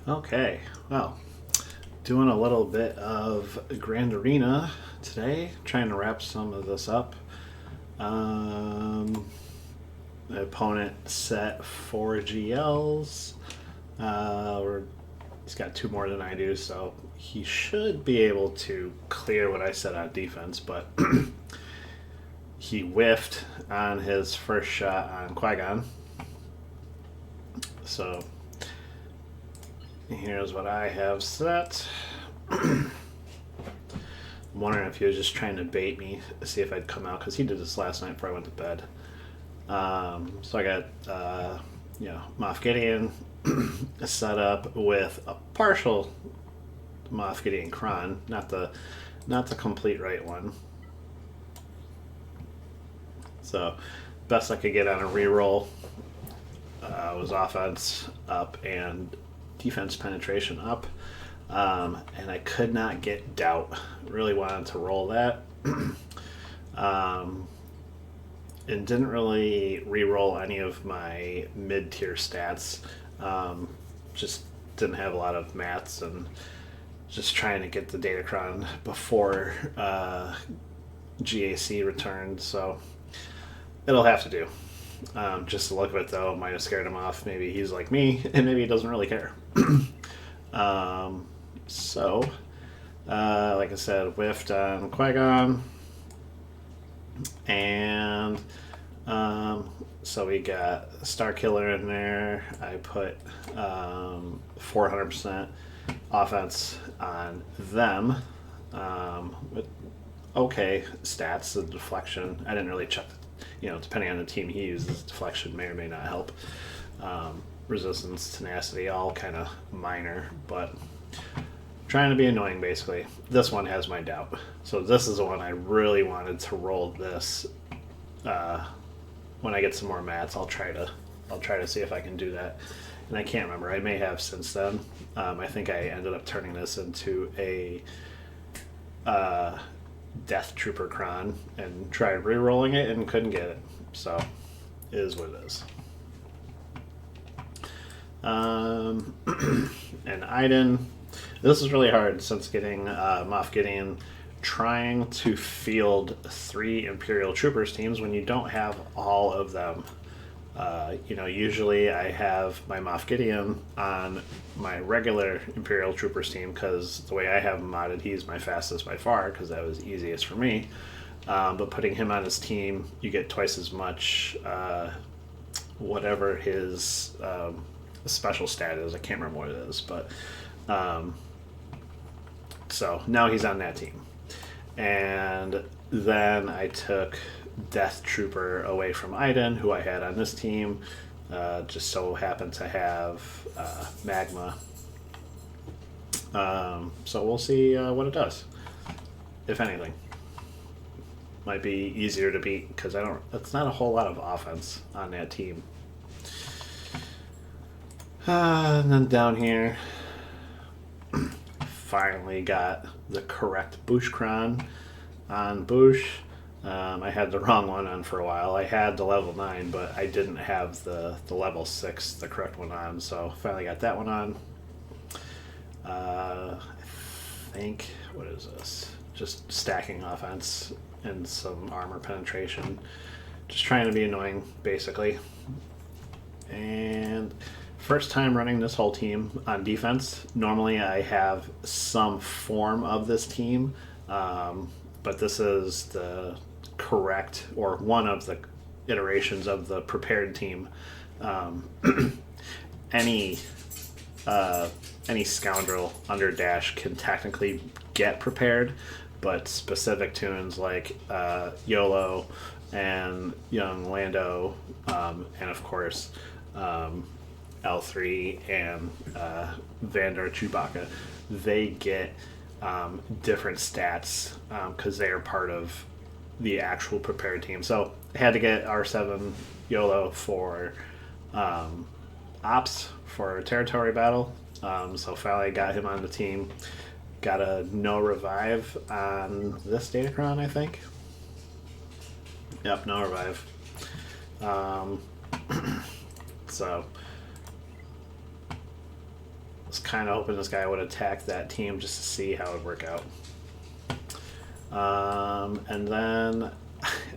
Okay, well, doing a little bit of Grand Arena today, trying to wrap some of this up. The opponent set 4 GLs. He's got 2 more than I do, so he should be able to clear what I said on defense, but he whiffed on his first shot on Qui-Gon. So here's what I have set. I'm wondering if he was just trying to bait me to see if I'd come out, because he did this last night before I went to bed. So I got, Moff Gideon set up with a partial Moff Gideon Kron, not the complete right one. So best I could get on a reroll was offense up and defense penetration up, and I could not get doubt. Really wanted to roll that, and didn't really re-roll any of my mid-tier stats. Just didn't have a lot of maths, and just trying to get the Datacron before GAC returned, so it'll have to do. Just to look at it though, might have scared him off. Maybe he's like me, and maybe he doesn't really care. Like I said, whiffed on Qui-Gon, and so we got Star Killer in there. I put 400% offense on them, with okay stats. The deflection, I didn't really check. Depending on the team he uses, deflection may or may not help. Resistance, tenacity, all kind of minor, but trying to be annoying basically. This one has my doubt. So this is the one I really wanted to roll this. When I get some more mats, I'll try to see if I can do that. And I can't remember. I may have since then. I think I ended up turning this into a Death Trooper Kron and tried re-rolling it and couldn't get it. So it is what it is. And Iden, this is really hard since getting Moff Gideon trying to field 3 Imperial Troopers teams when you don't have all of them. Usually I have my Moff Gideon on my regular Imperial Troopers team, because the way I have him modded, he's my fastest by far, because that was easiest for me. But putting him on his team, you get twice as much, whatever his special stat is. I can't remember what it is, but so now he's on that team. And then I took Death Trooper away from Iden, who I had on this team. Just so happened to have Magma. So we'll see what it does, if anything. Might be easier to beat, because it's not a whole lot of offense on that team. And then down here, finally got the correct Bushkron on Bush. I had the wrong one on for a while. I had the level 9, but I didn't have the level 6, the correct one on, so finally got that one on. I think, what is this? Just stacking offense and some armor penetration. Just trying to be annoying, basically. And first time running this whole team on defense. Normally I have some form of this team, but this is the correct, or one of the iterations of the prepared team. Any scoundrel under Dash can technically get prepared, but specific tunes like YOLO and Young Lando, and of course L3 and Vandar Chewbacca, they get different stats because they are part of the actual prepared team. So I had to get R7 YOLO for ops for territory battle. So finally got him on the team. Got a no revive on this Datacron, I think. Yep, no revive. So was kind of hoping this guy would attack that team just to see how it would work out. And then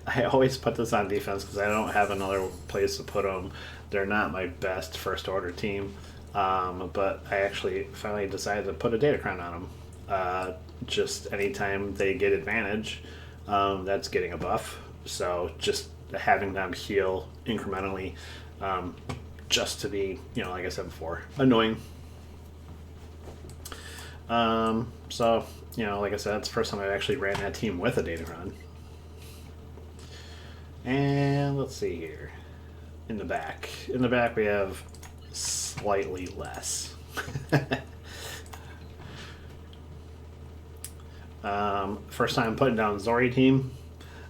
I always put this on defense because I don't have another place to put them. They're not my best first order team, but I actually finally decided to put a Datacron on them. Just anytime they get advantage, that's getting a buff. So just having them heal incrementally, just to be, like I said before, annoying. So, like I said, it's the first time I actually ran that team with a Datacron. And let's see here. In the back we have slightly less. First time putting down Zori team.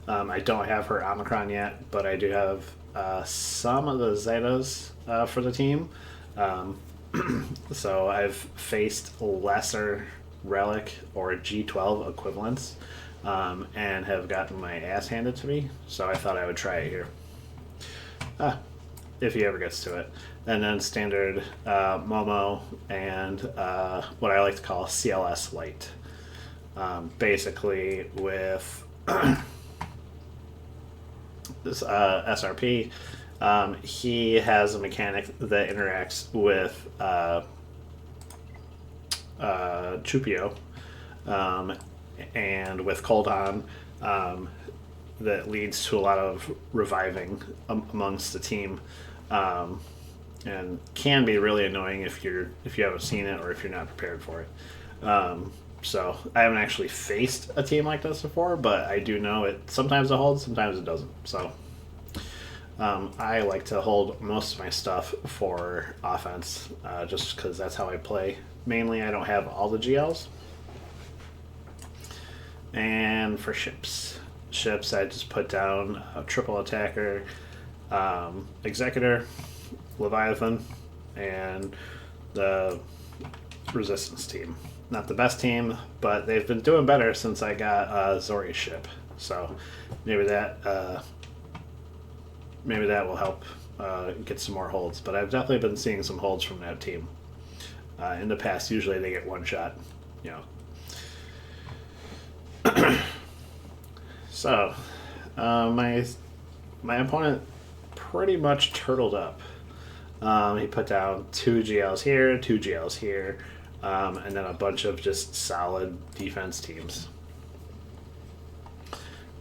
I don't have her Omicron yet, but I do have some of the Zetas for the team. So I've faced lesser Relic or G12 equivalents, and have gotten my ass handed to me. So I thought I would try it here, if he ever gets to it. And then standard Momo and what I like to call CLS Light. Basically with this SRP, he has a mechanic that interacts with Chupio, and with Coldon, that leads to a lot of reviving amongst the team, and can be really annoying if you haven't seen it or if you're not prepared for it. So I haven't actually faced a team like this before, but I do know it. Sometimes it holds, sometimes it doesn't. So I like to hold most of my stuff for offense, just because that's how I play. Mainly, I don't have all the GLs. And for ships, I just put down a triple attacker, Executor, Leviathan, and the resistance team. Not the best team, but they've been doing better since I got Zori's ship. So maybe that will help get some more holds. But I've definitely been seeing some holds from that team. In the past, usually they get one shot, So my opponent pretty much turtled up. He put down 2 GLs here, 2 GLs here, and then a bunch of just solid defense teams.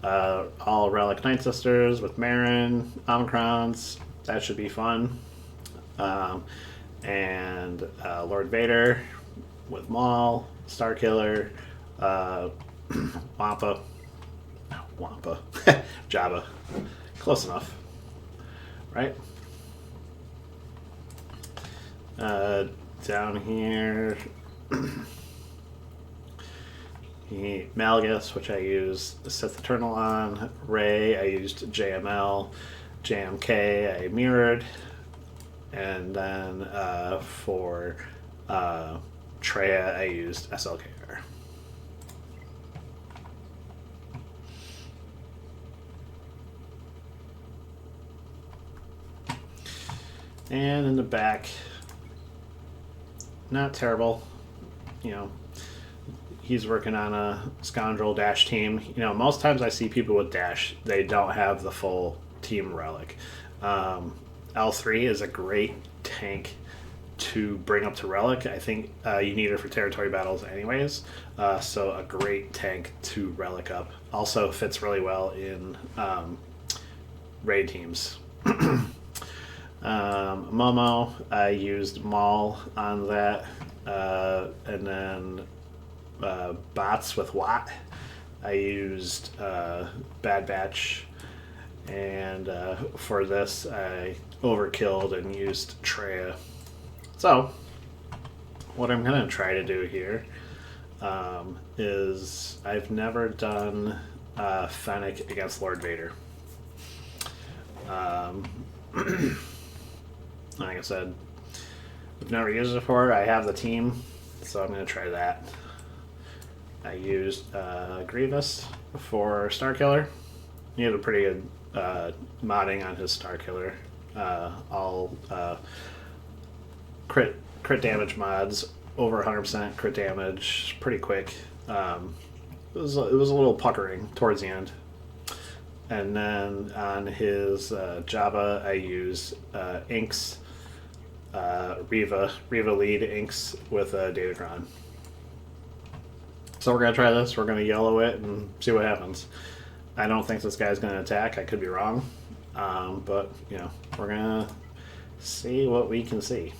All Relic Night Sisters with Marin, Omicrons. That should be fun. And Lord Vader with Maul, Starkiller, Wampa, Jabba. Close enough, right? Down here, Malgus, which I used Sith Eternal on. Rey, I used JML. JMK, I mirrored. And then for Treya, I used SLKR. And in the back, not terrible. He's working on a Scoundrel Dash team. Most times I see people with Dash, they don't have the full team Relic. L3 is a great tank to bring up to Relic. I think you need her for territory battles anyways, so a great tank to Relic up. Also fits really well in raid teams. Momo, I used Maul on that, and then bots with Watt. I used Bad Batch, and for this I overkilled and used Treya. So what I'm going to try to do here is I've never done Fennec against Lord Vader. Like I said, I've never used it before. I have the team, so I'm going to try that. I used Grievous for Starkiller. He had a pretty good modding on his Starkiller. All crit damage mods, over 100% crit damage, pretty quick. It was a little puckering towards the end. And then on his Java, I use inks, Riva lead inks with Datacron. So we're going to try this. We're going to yellow it and see what happens. I don't think this guy's going to attack. I could be wrong. But, you know, we're going to see what we can see.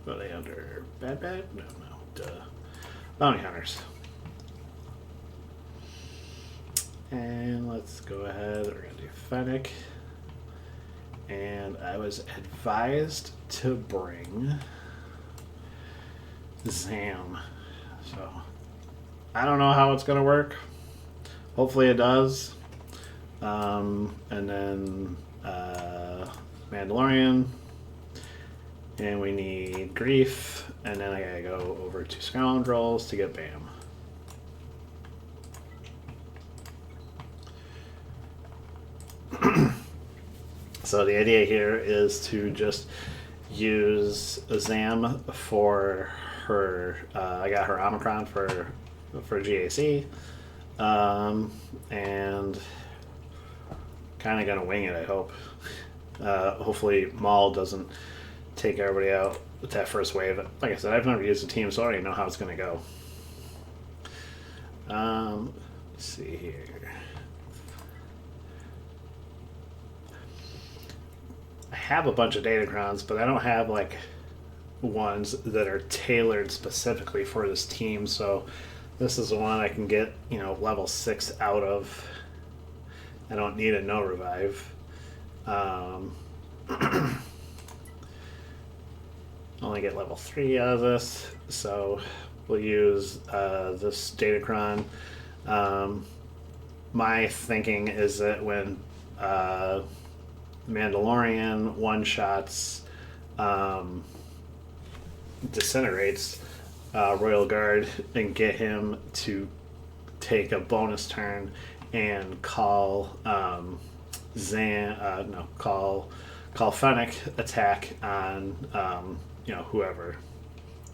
What are they under? Bad? No. Duh. Bounty Hunters. And let's go ahead. We're going to do Fennec. And I was advised to bring Zam. So I don't know how it's going to work. Hopefully it does. And then Mandalorian. And we need Grief. And then I gotta go over to Scoundrels to get Bam. So the idea here is to just use Zam for her. I got her Omicron for GAC, and kind of gonna wing it. I hope. Hopefully Maul doesn't take everybody out with that first wave. Like I said, I've never used the team, so I don't even know how it's gonna go. Let's see here. I have a bunch of Datacrons, but I don't have like ones that are tailored specifically for this team. So this is the one I can get, you know, level 6 out of. I don't need a no revive. Only get level 3 out of this, so we'll use this Datacron. My thinking is that when Mandalorian one-shots disintegrates Royal Guard and get him to take a bonus turn and call call Fennec attack on you know, whoever,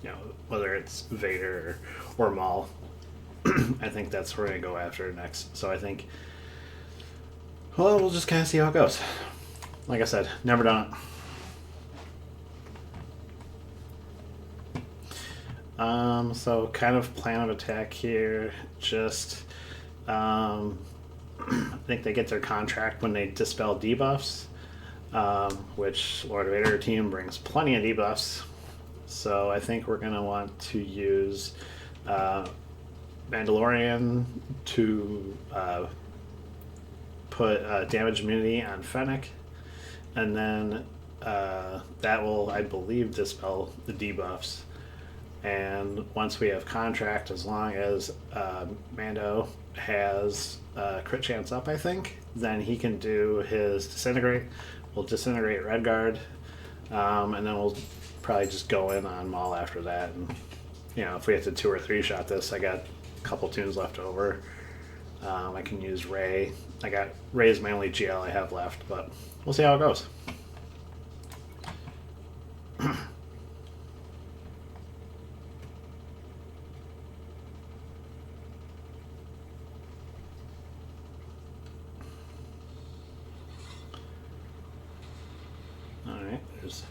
you know, whether it's Vader or Maul. I think that's where we're gonna go after next. So I think, well, we'll just kind of see how it goes. Like I said, never done it. So kind of plan of attack here. Just, I think they get their contract when they dispel debuffs, which Lord Vader team brings plenty of debuffs. So I think we're gonna want to use Mandalorian to put damage immunity on Fennec, and then that will, I believe, dispel the debuffs. And once we have contract, as long as Mando has crit chance up, I think, then he can do his disintegrate. We'll disintegrate Redguard, and then we'll probably just go in on Maul after that. And you know, if we have to 2 or 3 shot this, I got a couple tunes left over. I can use Rey. I got Rey's my only GL I have left, but we'll see how it goes. All right, there's.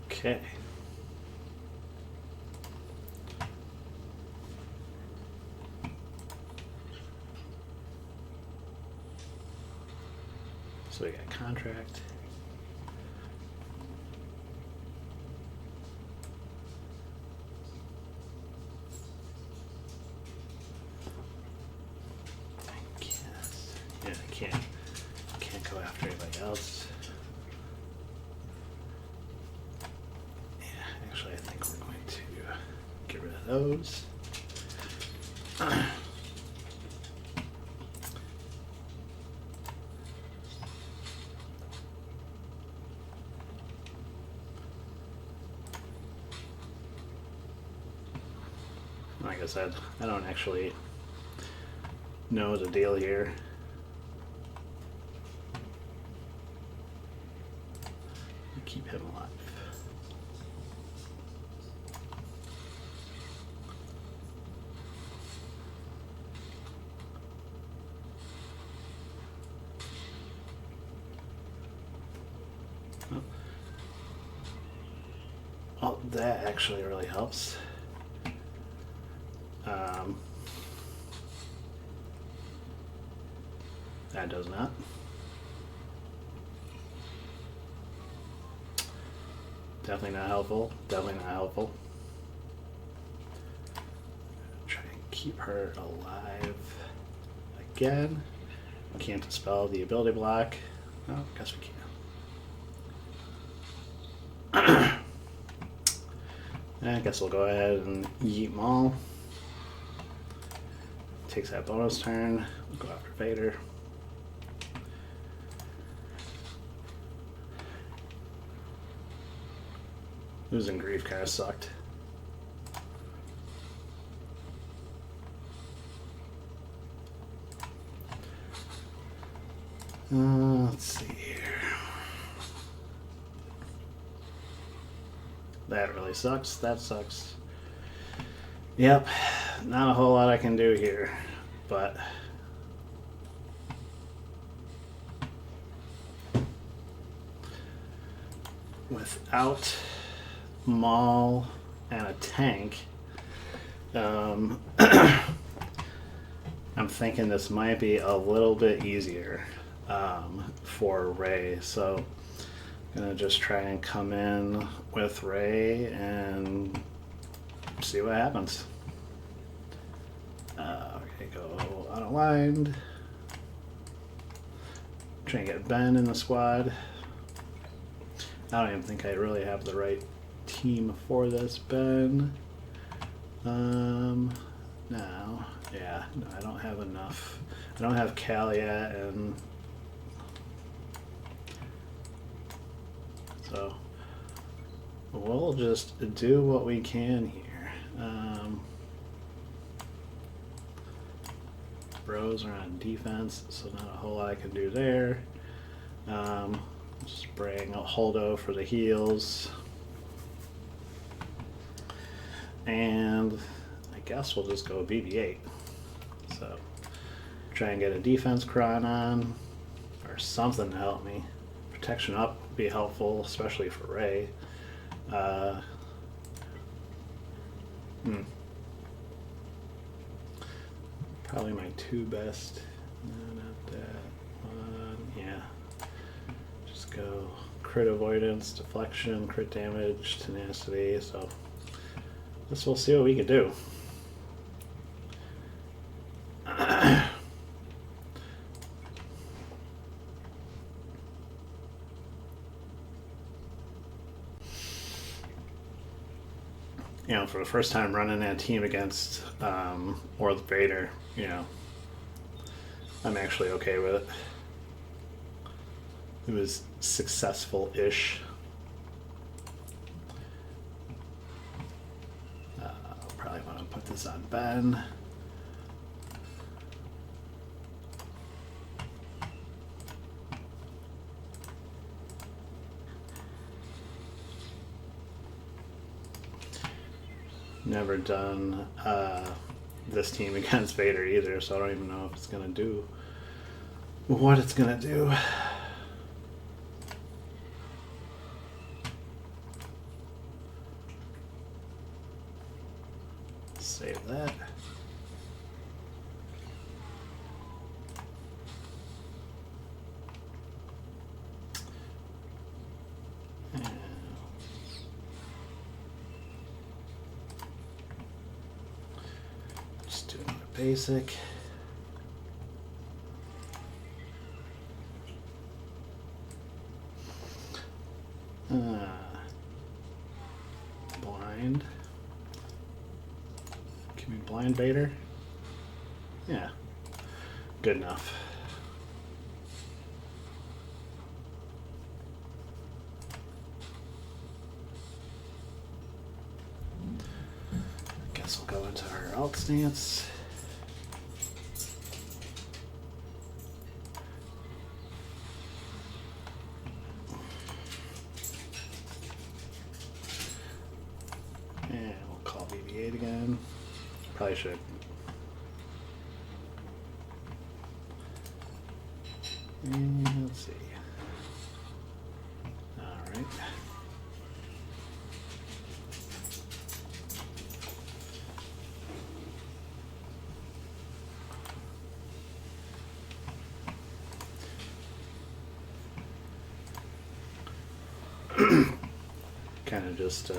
Okay. So we got contract. I guess. Yeah, I can't go after anybody else. Yeah, actually I think we're going to get rid of those. like I said, I don't actually know the deal here. Keep him alive. Oh, that actually really helps. That does not. Definitely not helpful. Definitely not helpful. Try and keep her alive again. Can't dispel the ability block. Oh, guess we can. I guess we'll go ahead and yeet Maul. Takes that bonus turn. We'll go after Vader. Losing Grief kind of sucked. Let's see here. That really sucks. That sucks. Yep, not a whole lot I can do here, but without Maul and a tank, I'm thinking this might be a little bit easier for Rey, so I'm gonna just try and come in with Rey and see what happens. Okay, go unaligned. Try and get Ben in the squad. I don't even think I really have the right team for this, Ben. No, yeah, no, I don't have enough. I don't have Cal yet, and so we'll just do what we can here. Bros are on defense, so not a whole lot I can do there. Just bring a Holdo for the heals. And I guess we'll just go BB-8. So try and get a defense cron on or something to help me. Protection up would be helpful, especially for Rey. Probably my two best. No, not that one. Yeah. Just go crit avoidance, deflection, crit damage, tenacity. So this we'll see what we can do. You know, for the first time running that team against Darth Vader, you know, I'm actually okay with it. It was successful-ish. Probably want to put this on Ben. Never done this team against Vader either, so I don't even know if it's gonna do what it's gonna do. Save that. Just do another basic. Blind. Can we blind Vader? Yeah. Good enough. Guess we'll go into our our alt stance. And we'll call BB-8 again. Probably should. And let's see. All right. Kind of just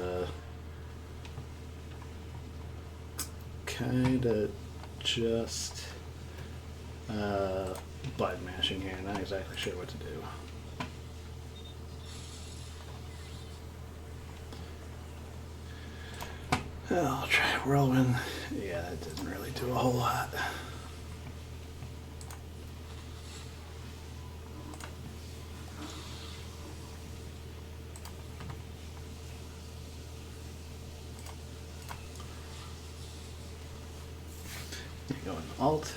button mashing here, not exactly sure what to do. I'll try Whirlwind. Yeah, that didn't really do a whole lot. Go in Alt.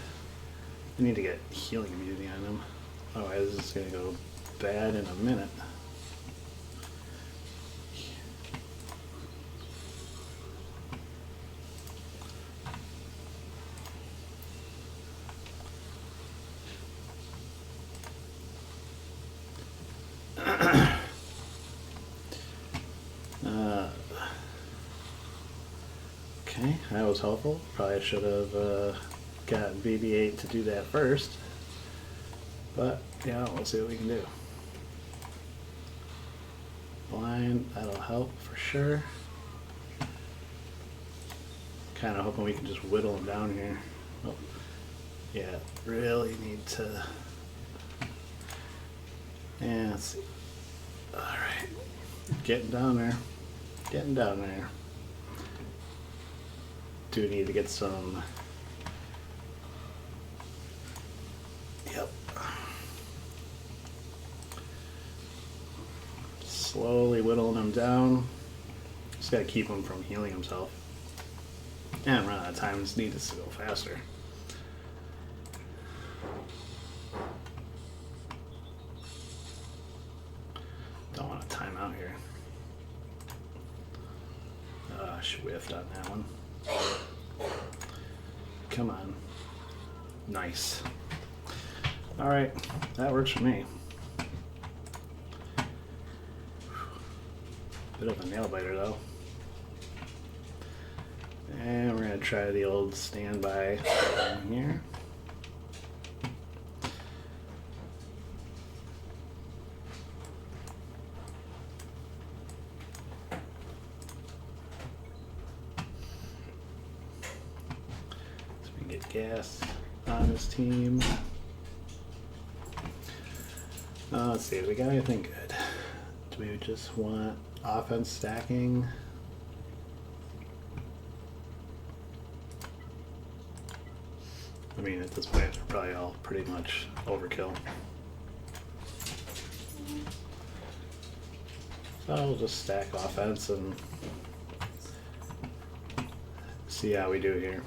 I need to get healing immunity on him. Otherwise, this is going to go bad in a minute. Okay, that was helpful. Probably should have gotten BB-8 to do that first. But, yeah, we'll see what we can do. Blind, that'll help for sure. Kind of hoping we can just whittle him down here. Oh, yeah, really need to... Yeah, let's see. Alright, getting down there. Getting down there. Do need to get some... Yep. Slowly whittling him down. Just gotta keep him from healing himself. And I'm running out of time, just need this to go faster. Don't want a timeout here. She whiffed on that one. Come on. Nice. Alright, that works for me. Bit of a nail biter though. And we're going to try the old standby here. So we can get gas on this team. Let's see, do we got anything good? Do we just want offense stacking? I mean, at this point, they're probably all pretty much overkill. So we'll just stack offense and see how we do here.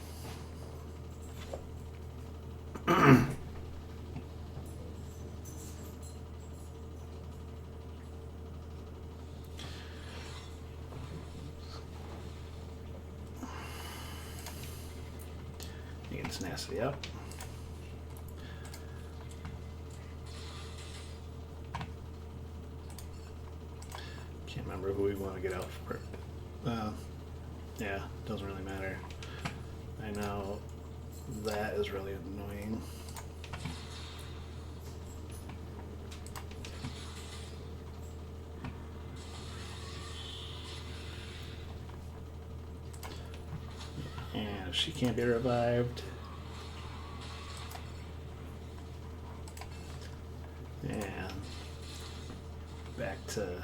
It's nasty up. Can't remember who we want to get out for. Yeah, doesn't really matter. I know that is really annoying. And she can't be revived. And back to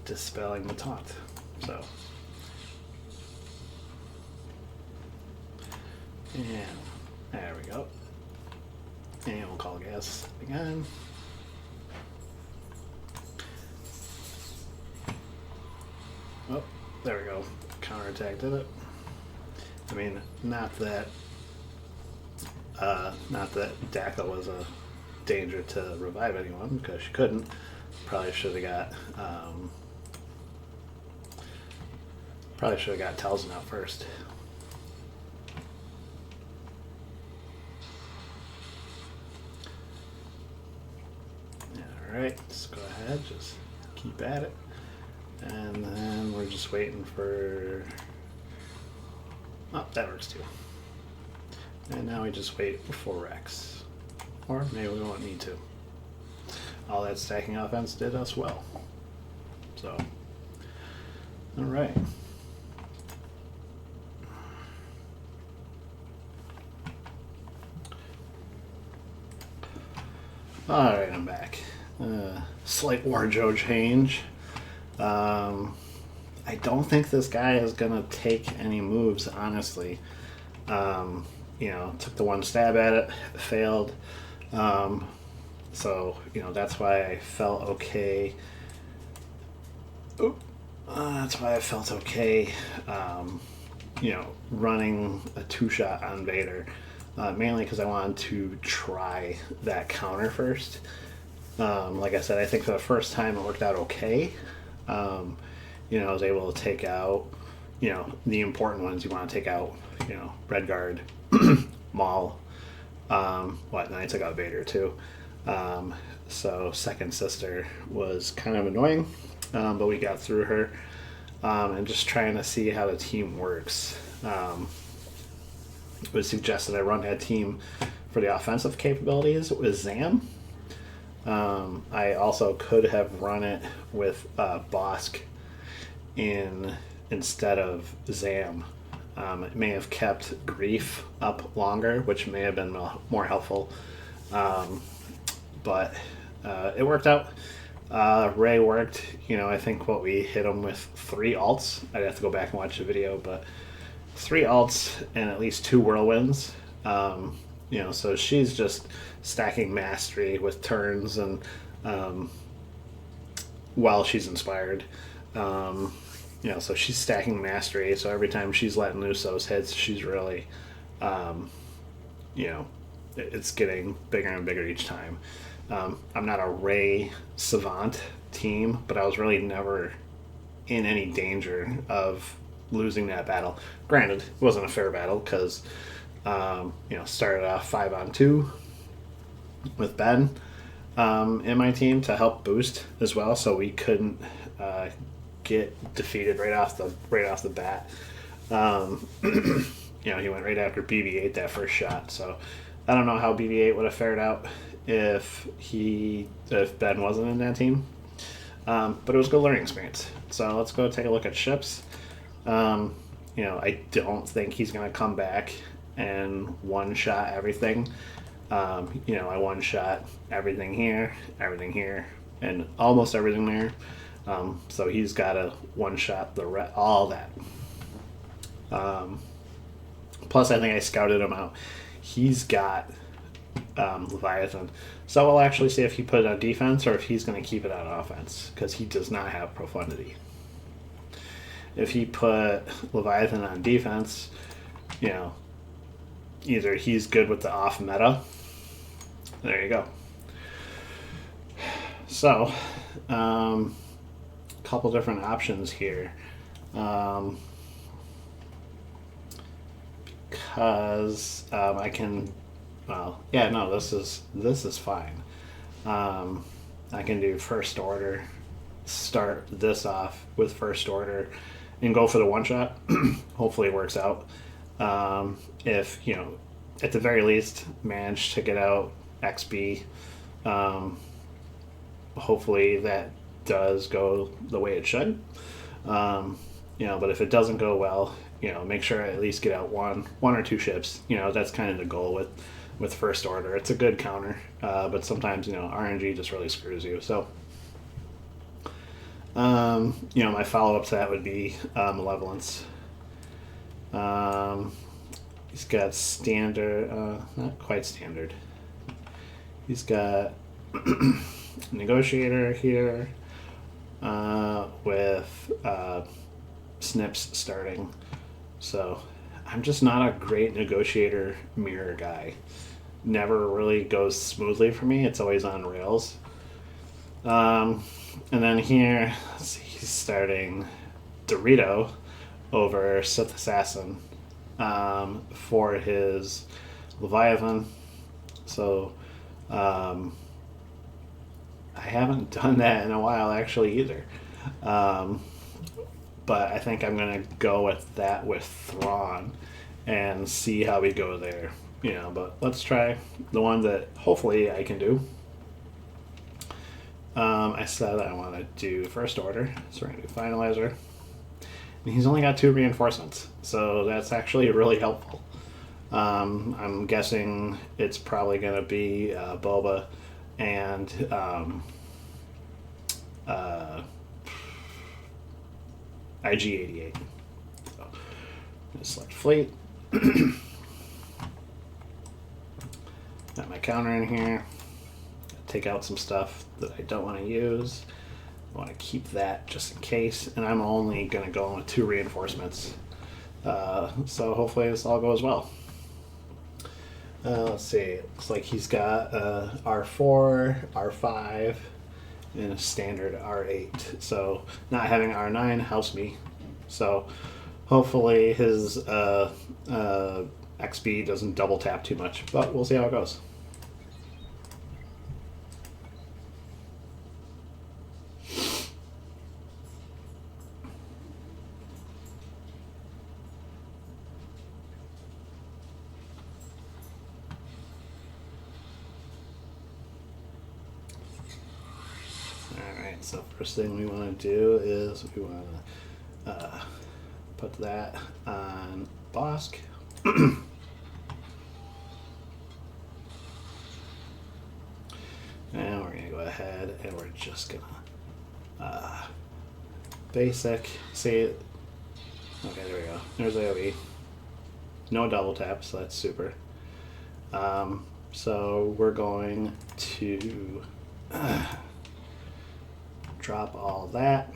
dispelling the taunt. So, and there we go. And we'll call gas again. Oh, there we go. Counterattack did it. I mean, not that Daka was a danger to revive anyone, because she couldn't. Probably should have got Talzin out first. Alright, let's go ahead, just keep at it. And then we're just waiting for... Oh, that works too. And now we just wait for Rex. Or maybe we won't need to. All that stacking offense did us well. So, alright. Alright, I'm back. Slight wardrobe change. I don't think this guy is gonna take any moves, honestly. You know, took the one stab at it, failed. So, you know, that's why I felt okay. That's why I felt okay, you know, running a 2-shot on Vader. Mainly because I wanted to try that counter first. Like I said, I think for the first time it worked out okay. You know, I was able to take out, you know, the important ones you want to take out, you know, Red Guard, Maul, then I took out Vader too. So Second Sister was kind of annoying, but we got through her, and just trying to see how the team works. It was suggested I run that team for the offensive capabilities with Zam. I also could have run it with Bosk instead of Zam. It may have kept Grief up longer, which may have been more helpful. But it worked out. Ray worked. You know, I think what we hit him with 3 alts. I'd have to go back and watch the video, but 3 alts and at least 2 whirlwinds. You know, so she's just stacking mastery with turns and while she's inspired. You know, so she's stacking mastery, so every time she's letting loose those hits, she's really, you know, it's getting bigger and bigger each time. I'm not a Ray Savant team, but I was really never in any danger of losing that battle. Granted, it wasn't a fair battle because, you know, started off 5-on-2 with Ben in my team to help boost as well, so we couldn't get defeated right off the bat. You know, he went right after BB-8 that first shot, so I don't know how BB-8 would have fared out if Ben wasn't in that team. But it was a good learning experience. So let's go take a look at ships. You know, I don't think he's going to come back and one-shot everything. You know, I one-shot everything here, and almost everything there. So he's got to one-shot all that. Plus, I think I scouted him out. He's got Leviathan. So we'll actually see if he put it on defense or if he's going to keep it on offense, because he does not have Profundity. If he put Leviathan on defense, you know, either he's good with the off meta. There you go. So, couple different options here. Because I can, well, yeah, no, this is fine. I can do first order, start this off with first order, and go for the one shot. Hopefully it works out. If, you know, at the very least, manage to get out XB. Hopefully that does go the way it should. You know, but if it doesn't go well, you know, make sure I at least get out one or 2 ships. You know, that's kind of the goal with first order. It's a good counter, but sometimes, you know, RNG just really screws you. So, you know, my follow-up to that would be Malevolence. He's got standard, not quite standard. He's got Negotiator here with Snips starting. So I'm just not a great negotiator mirror guy. Never really goes smoothly for me. It's always on rails. And then here, he's starting Dorito over Sith Assassin for his Leviathan. So I haven't done that in a while actually either. But I think I'm going to go with that with Thrawn and see how we go there. You know, but let's try the one that hopefully I can do. I said I want to do First Order, so we're going to do Finalizer. And he's only got 2 reinforcements, so that's actually really helpful. I'm guessing it's probably going to be Boba and IG-88. So, select Fleet. Got my counter in here. Take out some stuff that I don't want to use. I want to keep that just in case. And I'm only going to go with 2 reinforcements. So hopefully this all goes well. Let's see. It looks like he's got R4, R5, and a standard R8. So not having R9 helps me. So hopefully his XP doesn't double tap too much. But we'll see how it goes. So first thing we want to do is we want to put that on Bosk. And we're going to go ahead and we're just going to basic, see it. Okay, there we go. There's AoE. No double tap, so that's super. So we're going to drop all that,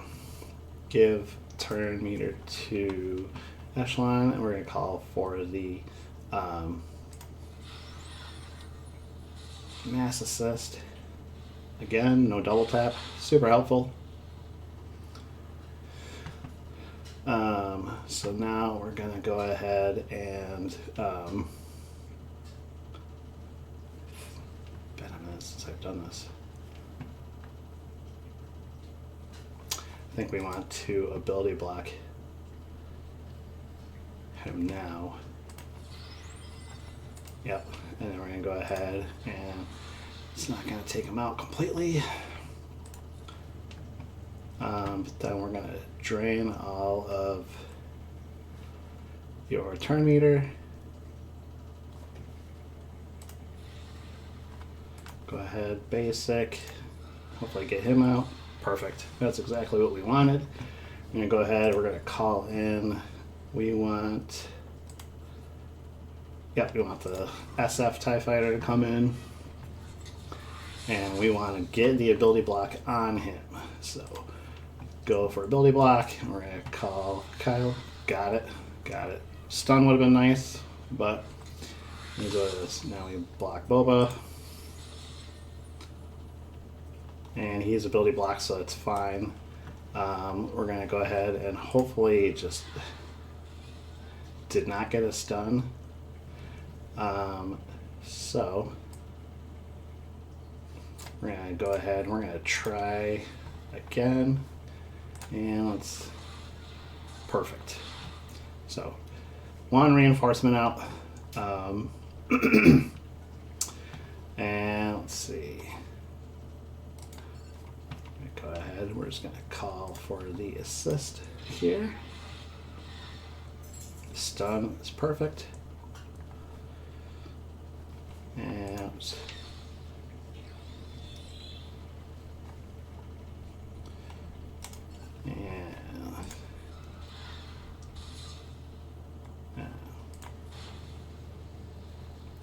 give turn meter to Echelon, and we're going to call for the mass assist. Again, no double tap, super helpful. So now we're going to go ahead and been a minute since I've done this. I think we want to ability block him now. Yep, and then we're going to go ahead and it's not going to take him out completely. But then we're going to drain all of your turn meter. Go ahead, basic. Hopefully get him out. Perfect. That's exactly what we wanted. We're going to go ahead. We're going to call in. We want the SF TIE Fighter to come in. And we want to get the ability block on him. So go for ability block. And we're going to call Kyle. Got it. Got it. Stun would have been nice, but let me go to this. Now we block Boba. And he's ability blocked, so it's fine. We're going to go ahead and hopefully just did not get a stun. So we're going to go ahead and we're going to try again. And let's... Perfect. So 1 reinforcement out. And let's see. Go ahead, we're just going to call for the assist here. Stun is perfect. And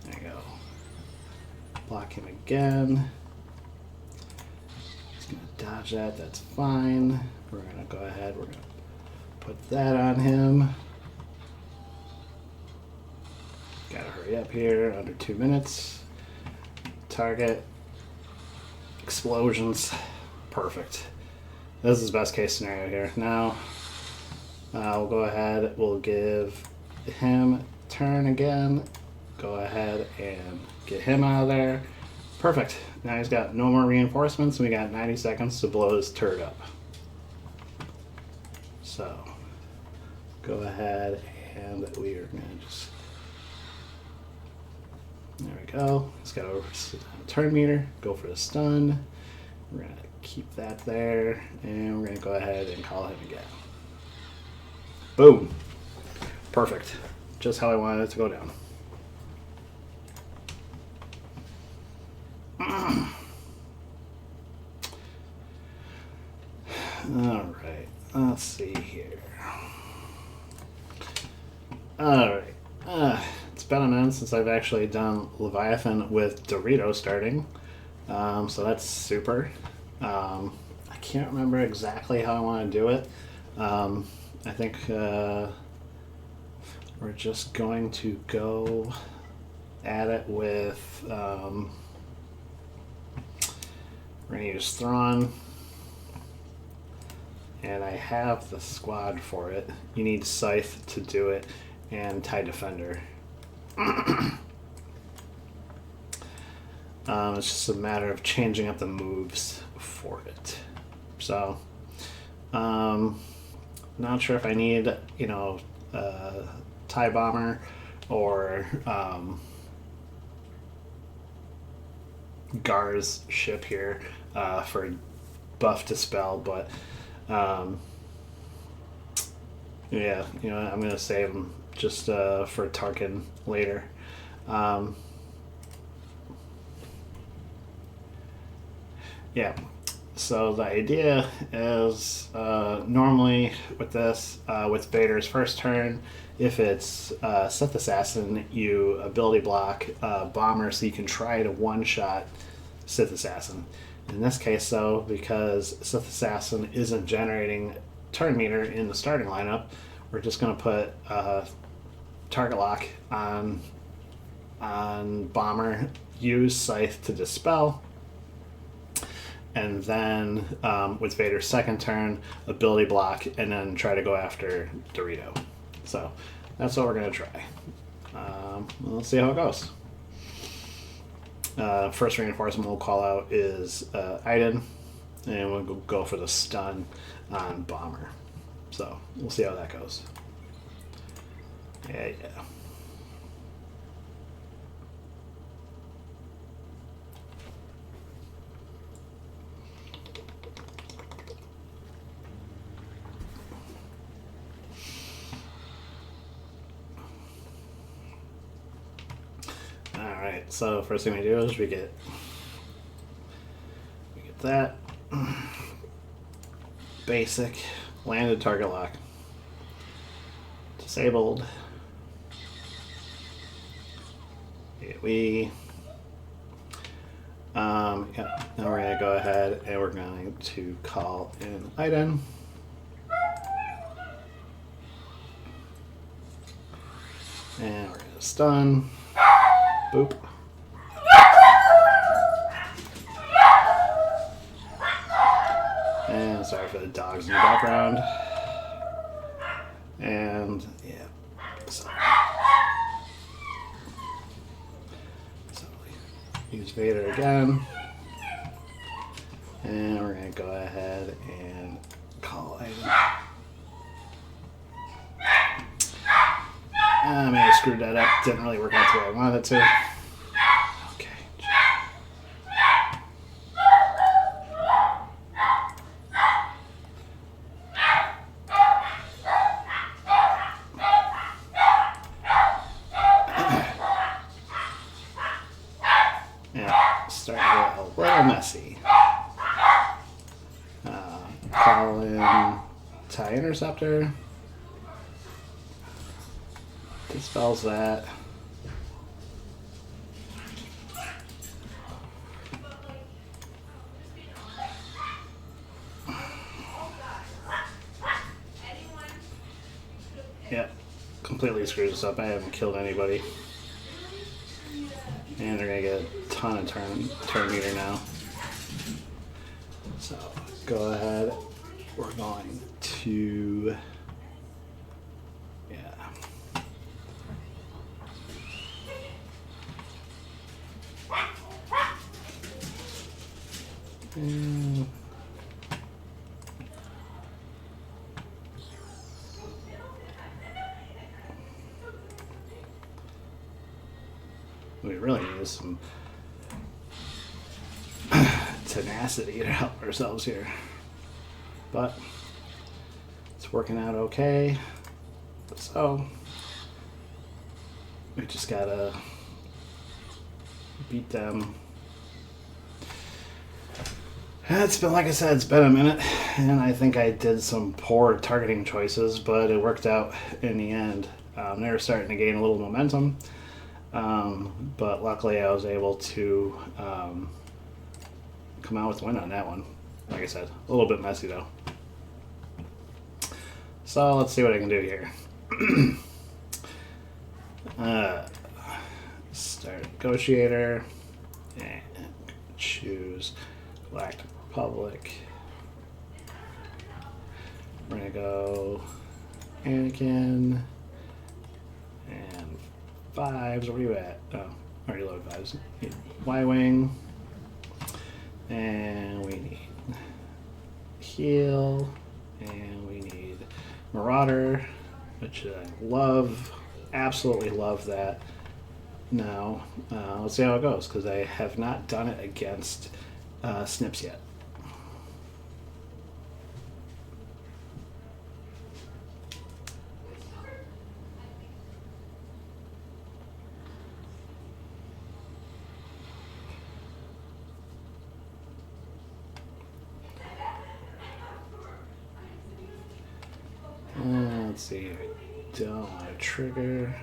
there you go. Block him again. Dodge that, that's fine. We're going to go ahead, we're going to put that on him. Gotta hurry up here, under 2 minutes. Target. Explosions. Perfect. This is best case scenario here. Now, we'll go ahead, we'll give him turn again. Go ahead and get him out of there. Perfect. Now he's got no more reinforcements, and we got 90 seconds to blow his turret up. So, go ahead and we are going to just... There we go. Let's go turn meter, go for the stun. We're going to keep that there, and we're going to go ahead and call him again. Boom. Perfect. Just how I wanted it to go down. Alright, let's see here. Alright, it's been a minute since I've actually done Leviathan with Dorito starting, so that's super. I can't remember exactly how I want to do it. I think we're just going to go at it with, we're going to use Thrawn, and I have the squad for it. You need Scythe to do it, and TIE Defender. It's just a matter of changing up the moves for it. So, not sure if I need, TIE Bomber or Gar's ship here for buff dispel, but yeah, I'm gonna save them just for Tarkin later. Yeah, so the idea is normally with this, with Vader's first turn, if it's Sith Assassin, you ability block Bomber so you can try to one-shot Sith Assassin. In this case, though, because Sith Assassin isn't generating turn meter in the starting lineup, we're just going to put target lock on Bomber, use Scythe to dispel, and then with Vader's second turn, ability block, and then try to go after Dorito. So that's what we're going to try. Let's see how it goes. First reinforcement we'll call out is Iden, and we'll go for the stun on Bomber. So we'll see how that goes. Yeah. Alright, so first thing we do is we get that. Basic, landed target lock. Disabled. Yeah, now we're going to go ahead and we're going to call in Iden. And we're going to stun. Boop. And sorry for the dogs in the background. And yeah, so use Vader again. And we're going to go ahead and call Iden. I may have screwed that up. Didn't really work out the way I wanted it to. Okay. Yeah, starting to get a little messy. Call in TIE Interceptor. Dispels that. Yep, completely screws us up. I haven't killed anybody. And they're gonna get a ton of turn meter now. So go ahead. We're going to, yeah. And we really need some tenacity to help ourselves here. But it's working out okay. So we just gotta beat them. It's been, like I said, it's been a minute, and I think I did some poor targeting choices, but it worked out in the end. They were starting to gain a little momentum, but luckily I was able to come out with a win on that one. Like I said, a little bit messy though. So let's see what I can do here. Start Negotiator and choose Galactic Republic. We're gonna go Anakin and 5s. Where are you at? Oh, already loaded 5s. Y-Wing. And we need Heal. And we need Marauder, which I love. Absolutely love that. Now, let's see how it goes, because I have not done it against Snips yet. Let's see. I don't want to trigger.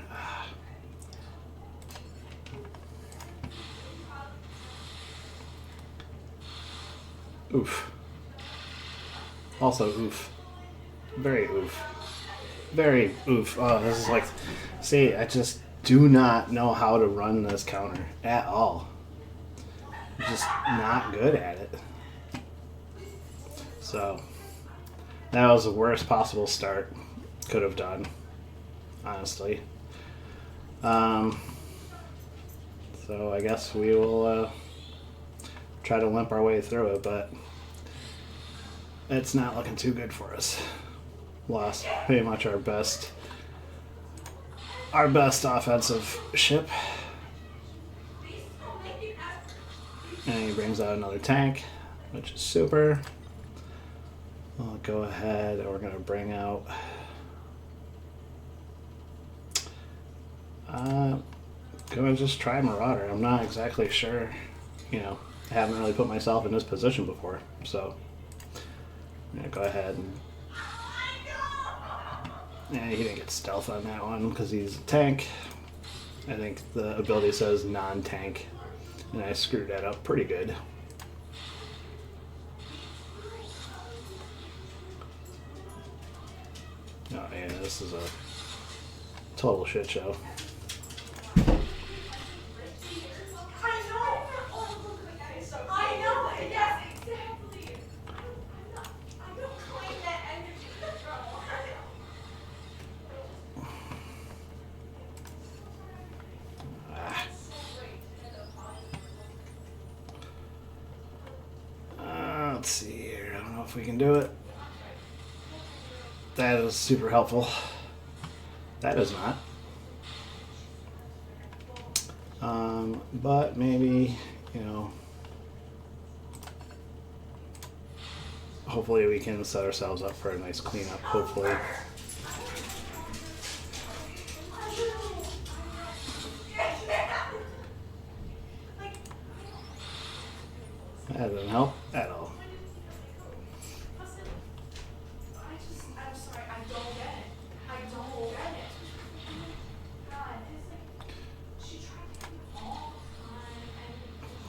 Oof. Also oof. Very oof. Very oof. Oh, this is like... See, I just do not know how to run this counter at all. I'm just not good at it. So, that was the worst possible start could have done, honestly. So I guess we will try to limp our way through it, but it's not looking too good for us. Lost pretty much our best offensive ship. And he brings out another tank, which is super. I'll go ahead and we're going to bring out gonna just try Marauder. I'm not exactly sure, you know, I haven't really put myself in this position before, so I'm gonna go ahead and yeah, he didn't get stealth on that one because he's a tank. I think the ability says non-tank, and I screwed that up pretty good. Oh yeah, this is a total shit show. Let's see here. I don't know if we can do it. That is super helpful. That is not. But maybe, you know, hopefully we can set ourselves up for a nice cleanup, hopefully. That doesn't help at all.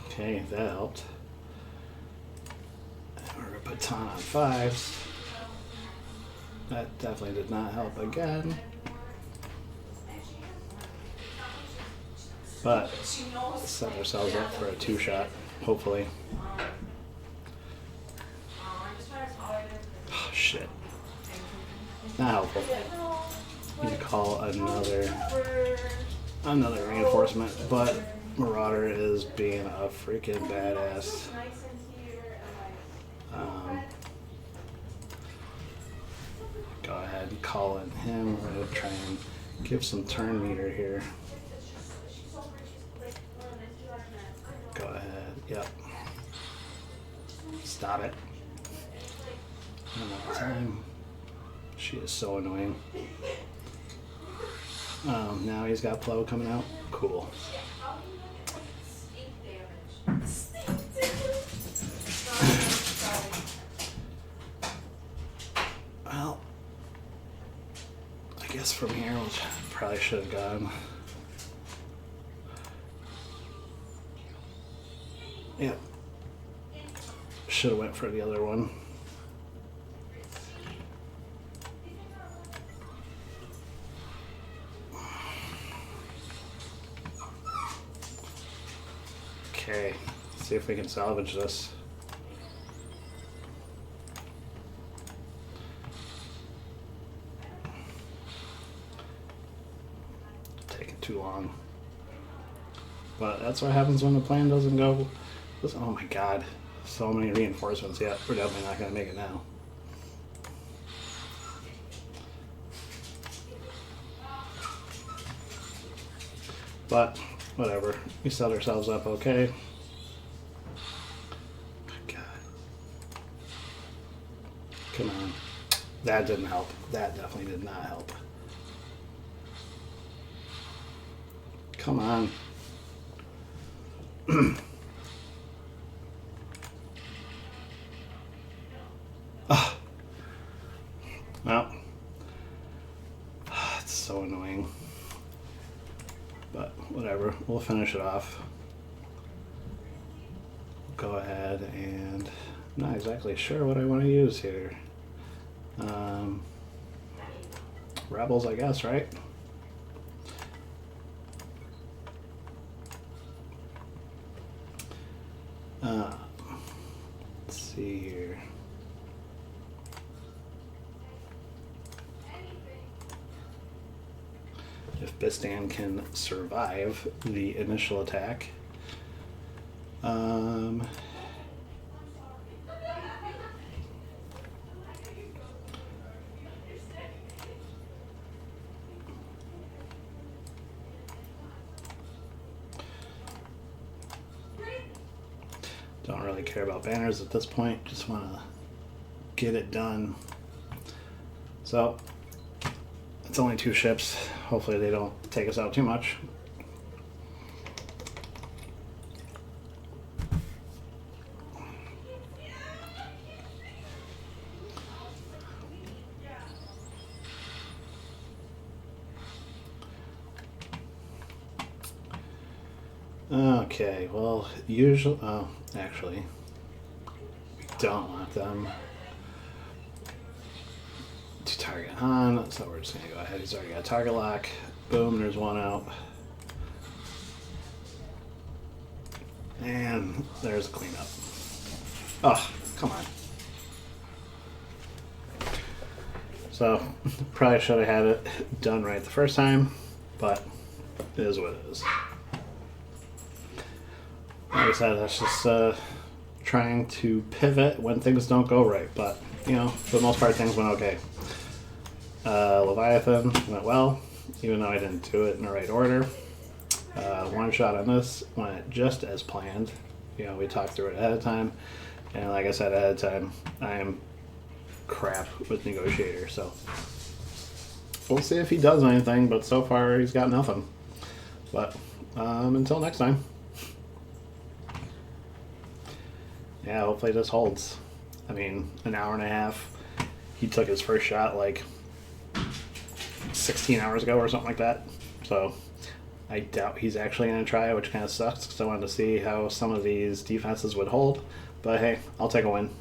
Okay, that helped. We're going to put ton on 5s. That definitely did not help again. But let's set ourselves up for a 2-shot, hopefully. Oh, shit. Not helpful. Need to call another reinforcement, but Marauder is being a freaking badass. Go ahead and call in him. We're going to try and give some turn meter here. Go ahead. Yep. Stop it. Another time. She is so annoying. Now he's got Plow coming out. Cool. Well, I guess from here, which probably should have gone. Yep. Should have went for the other one. Okay, let's see if we can salvage this. Taking too long. But that's what happens when the plan doesn't go. Oh my god, so many reinforcements. Yeah, we're definitely not going to make it now. But whatever, we set ourselves up okay. Oh my god. Come on. That didn't help. That definitely did not help. Come on. Oh. Well, it's so annoying. But whatever, we'll finish it off. Go ahead and I'm not exactly sure what I want to use here. Rebels, I guess, right? Let's see here. If Bistan can survive the initial attack. Don't really care about banners at this point, just want to get it done. So it's only 2 ships. Hopefully they don't take us out too much. Okay, well, usually, oh, actually, we don't want them to target Han, so we're just going to go ahead. He's already got a target lock. Boom, there's one out. And there's a cleanup. Oh, come on. So, probably should have had it done right the first time, but it is what it is. Like I said, that's just trying to pivot when things don't go right, but, you know, for the most part, things went okay. Leviathan went well, even though I didn't do it in the right order. One shot on this went just as planned. You know, we talked through it ahead of time, and like I said ahead of time, I am crap with Negotiator, so we'll see if he does anything, but so far he's got nothing. But until next time. Yeah, hopefully this holds. I mean, an hour and a half. He took his first shot like 16 hours ago or something like that. So I doubt he's actually going to try, which kind of sucks because I wanted to see how some of these defenses would hold. But hey, I'll take a win.